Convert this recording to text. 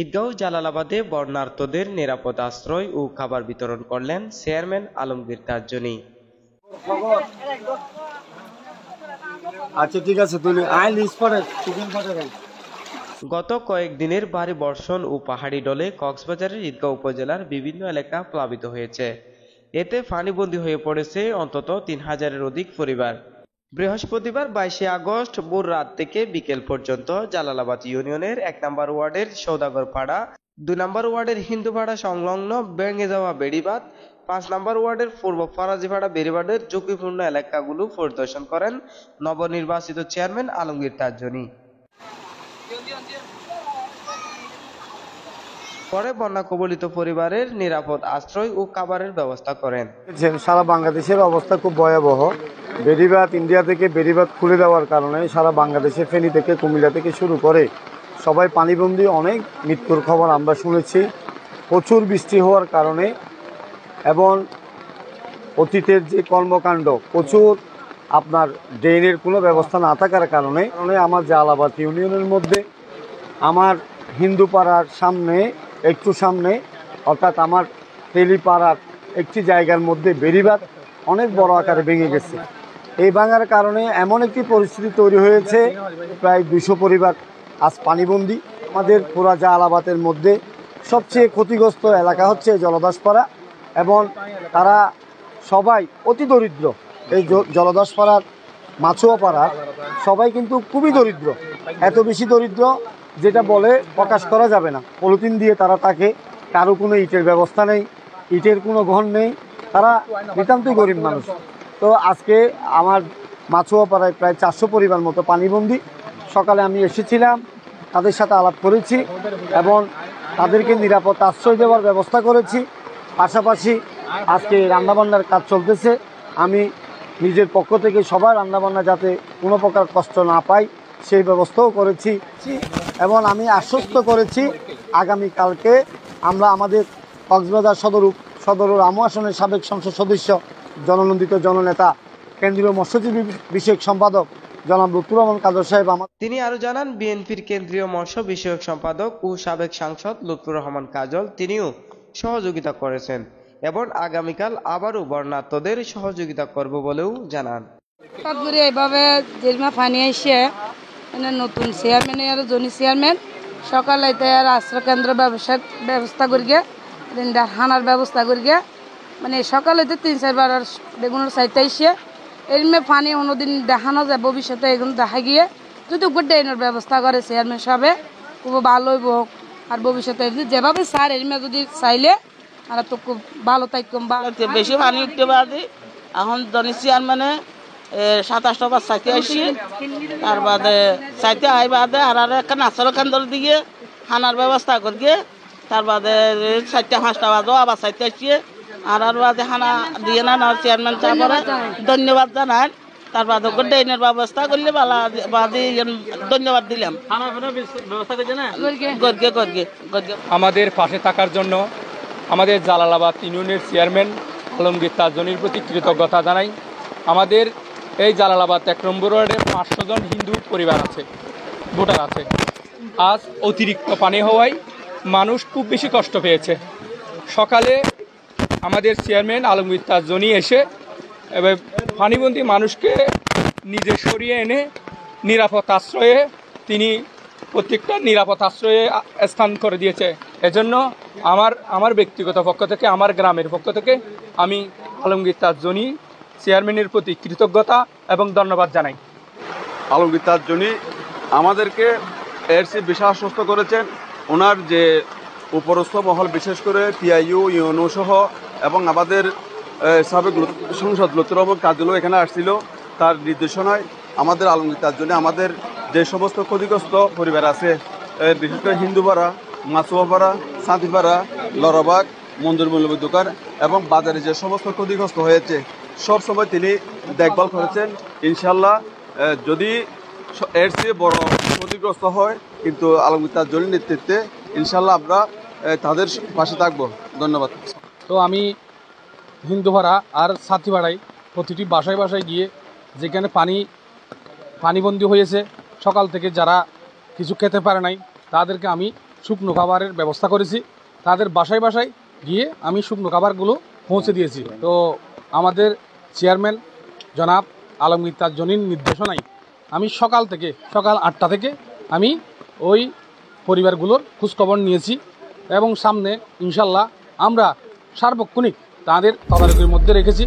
ঈদগাঁও জালালাবাদে বর্ণার্থদের নিরাপদ আশ্রয় ও খাবার বিতরণ করলেন চেয়ারম্যান আলমগীর তাজনী। আচ্ছা ঠিক আছে, তুই গত কয়েকদিনের ভারী বর্ষণ ও পাহাড়ি ঢলে কক্সবাজারের ঈদগাঁও উপজেলার বিভিন্ন এলাকা প্লাবিত হয়েছে। এতে পানিবন্দী হয়ে পড়েছে অন্তত ৩,০০০-এর অধিক পরিবার। বৃহস্পতিবার ২২ আগস্ট ভোর রাত থেকে বিকেল পর্যন্ত জালালাবাদ ইউনিয়নের ১ নম্বর ওয়ার্ডের সওদাগর পাড়া, ২ নম্বর ওয়ার্ডের হিন্দুপাড়া সংলগ্ন ভেঙে যাওয়া বেড়িবাঁধ, ৫ নম্বর ওয়ার্ডের পূর্ব ফরাজিপাড়া বেড়িবাঁধের ঝুঁকিপূর্ণ এলাকাগুলো পরিদর্শন করেন নবনির্বাচিত চেয়ারম্যান আলমগীর তাজনী। পরে বন্যা কবলিত পরিবারের নিরাপদ আশ্রয় ও খাবারের ব্যবস্থা করেন। সারা বাংলাদেশের অবস্থা খুব ভয়াবহ। বেড়িবাঁধ ইন্ডিয়া থেকে বেড়িবাঁধ খুলে দেওয়ার কারণে সারা বাংলাদেশে ফেনী থেকে কুমিল্লা থেকে শুরু করে সবাই পানিবন্দী, অনেক মৃত্যুর খবর আমরা শুনেছি। প্রচুর বৃষ্টি হওয়ার কারণে এবং অতীতের যে কর্মকাণ্ড, প্রচুর আপনার ড্রেনের কোনো ব্যবস্থা না থাকার কারণে আমার জালালাবাদ ইউনিয়নের মধ্যে আমার হিন্দু পাড়ার সামনে একটু সামনে অর্থাৎ আমার তেলিপাড়ার একটি জায়গার মধ্যে বেড়িবাঁধ অনেক বড় আকারে ভেঙে গেছে। এই ভাঙার কারণে এমন একটি পরিস্থিতি তৈরি হয়েছে, প্রায় ২০০ পরিবার আজ পানিবন্দী। আমাদের পুরা জালালাবাদের মধ্যে সবচেয়ে ক্ষতিগ্রস্ত এলাকা হচ্ছে জলদাসপাড়া এবং তারা সবাই অতি দরিদ্র। এই জলদাসপাড়ার মাছুয়াপাড়ার সবাই কিন্তু খুবই দরিদ্র, এত বেশি দরিদ্র যেটা বলে প্রকাশ করা যাবে না। পলিথিন দিয়ে তারা থাকে, কারো কোনো ইটের ব্যবস্থা নেই, ইটের কোনো ঘর নেই, তারা নিতান্তই গরিব মানুষ। তো আজকে আমার মাছুয়াপাড়ায় প্রায় ৪০০ পরিবার মতো পানিবন্দী। সকালে আমি এসেছিলাম, তাদের সাথে আলাপ করেছি এবং তাদেরকে নিরাপদ আশ্রয় দেওয়ার ব্যবস্থা করেছি। পাশাপাশি আজকে রান্নাবান্নার কাজ চলতেছে। আমি নিজের পক্ষ থেকে সবার রান্নাবান্না যাতে কোনো প্রকার কষ্ট না পায় সেই ব্যবস্থাও করেছি এবং আমি আশ্বস্ত করেছি আগামীকালকে আমরা আমাদের কক্সবাজার সদর আমু আসনের সাবেক সংসদ সদস্য, জননন্দিত জননেতা, কেন্দ্রীয় মৎস্যজীবী বিষয়ক সম্পাদক জনাব লুৎফুর রহমান কাদের সাহেব। তিনি আরো জানান, বিএনপির কেন্দ্রীয় মৎস্য বিষয়ক সম্পাদক ও সাবেক সাংসদ লুৎফুর রহমান কাজল তিনিও সহযোগিতা করেছেন এবং আগামীকাল আবারও বর্ণার্থদের সহযোগিতা করব বলেও জানান। এইভাবে জেলমা ফানি এসে নতুন চেয়ারম্যান আর জনি চেয়ারম্যান সকালে আর আশ্রয় কেন্দ্র ব্যবস্থা করিয়ে হানার ব্যবস্থা করিয়ে মানে সকালে ৩-৪ বার বেগুনের সাইতে এসে এরমে ফানি অন্যদিন দেখানো যায়, ভবিষ্যতে এগুলো দেখা গিয়ে যদি উপর ড্রেনের ব্যবস্থা করে চেয়ারম্যান সাহেবে খুব ভালো হইব। আর ভবিষ্যতে যেভাবে স্যার এরমে যদি চাইলে আর তো খুব ভালো থাকতাম। বেশি পানি উঠতে পারি এখন জনি চেয়ারম্যানে ২৭টা বার চাইতে আসছি, তার বাদে চাইতে আই বাদে আর একটা আশ্রয় কেন্দ্র দিয়ে হানার ব্যবস্থা করিয়ে তার বাদে ৪টা-৫টা বাজেও আবার চাইতে আসছি আর বাদে হানা দিয়ে না চেয়ারম্যান সাহেবরা ধন্যবাদ জানান। তার বাদে ড্রেনের ব্যবস্থা করলে বাদে ধন্যবাদ দিলাম। আমাদের পাশে থাকার জন্য আমাদের জালালাবাদ ইউনিয়নের চেয়ারম্যান আলমগীর তাজনীর প্রতি কৃতজ্ঞতা জানাই। আমাদের এই জালালাবাদ ১ নম্বর ওয়ার্ডে ৫০০ জন হিন্দু পরিবার আছে, ভোটার আছে। আজ অতিরিক্ত পানি হওয়ায় মানুষ খুব বেশি কষ্ট পেয়েছে। সকালে আমাদের চেয়ারম্যান আলমগীর তাজনী এসে এবার পানিবন্দী মানুষকে নিজে সরিয়ে এনে নিরাপদ আশ্রয়ে তিনি প্রত্যেকটা নিরাপদ আশ্রয়ে স্থান করে দিয়েছে। এজন্য আমার ব্যক্তিগত পক্ষ থেকে, আমার গ্রামের পক্ষ থেকে আমি আলমগীর তাজনী চেয়ারম্যানের প্রতি কৃতজ্ঞতা এবং ধন্যবাদ জানাই। আলমগীর তাজনী আমাদেরকে এর চেয়ে বেশি আশ্বস্ত করেছেন। ওনার যে উপরস্থ মহল, বিশেষ করে টিআইইউ, ইউনো সহ এবং আমাদের সাবেক সংসদ লুৎফুর রহমান কাজলও এখানে আসছিল, তার নির্দেশনায় আমাদের আলমগীর তাজনী আমাদের যে সমস্ত ক্ষতিগ্রস্ত পরিবার আছে, বিশেষ করে হিন্দুপাড়া, মাছুয়াপাড়া, সাঁতিপাড়া, লরাবাগ, মঞ্জুর মূল্যবোধ দোকান এবং বাজারে যে সমস্ত ক্ষতিগ্রস্ত হয়েছে সব সময় তিনি দেখভাল করেছেন। ইনশাল্লাহ যদি এর চেয়ে বড় ক্ষতিগ্রস্ত হয় কিন্তু আলমগীর তাজনীর নেতৃত্বে ইনশাল্লাহ আমরা তাদের পাশে থাকব। ধন্যবাদ। তো আমি হিন্দুপাড়া আর সাথীপাড়ায় প্রতিটি বাসায় বাসায় গিয়ে যেখানে পানি পানিবন্দী হয়েছে, সকাল থেকে যারা কিছু খেতে পারে নাই তাদেরকে আমি শুকনো খাবারের ব্যবস্থা করেছি। তাদের বাসায় বাসায় গিয়ে আমি শুকনো খাবারগুলো পৌঁছে দিয়েছি। তো আমাদের চেয়ারম্যান জনাব আলমগীর তাজজনীর নির্দেশনায় আমি সকাল 8টা থেকে আমি ওই পরিবারগুলোর খোঁজখবর নিয়েছি এবং সামনে ইনশাল্লাহ আমরা সার্বক্ষণিক তাদের তদারকির মধ্যে রেখেছি।